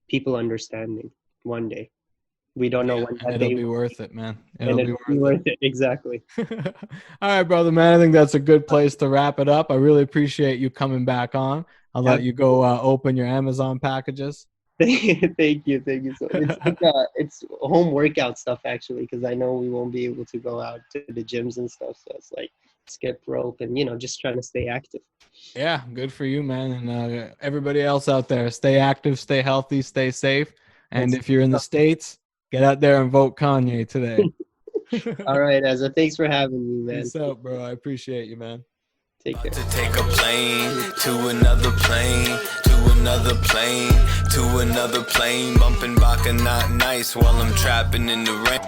people understanding one day. We don't know Yeah, when and that it'll day be will worth it, man. be, It'll and be it'll be worth worth it. Exactly. it. All right, brother, man. I think that's a good place to wrap it up. I really appreciate you coming back on. I'll let you go open your Amazon packages. Thank you, thank you. So it's home workout stuff actually, because I know we won't be able to go out to the gyms and stuff. So it's like skip rope and just trying to stay active. Yeah, good for you, man. And everybody else out there, stay active, stay healthy, stay safe. And That's if you're in the States, get out there and vote Kanye today. all right, Ezra. Thanks for having me, man. Peace out, bro. I appreciate you, man. Take care. To take a plane to another plane, to another plane, to another plane, bumping back and not nice while I'm trapping in the rain.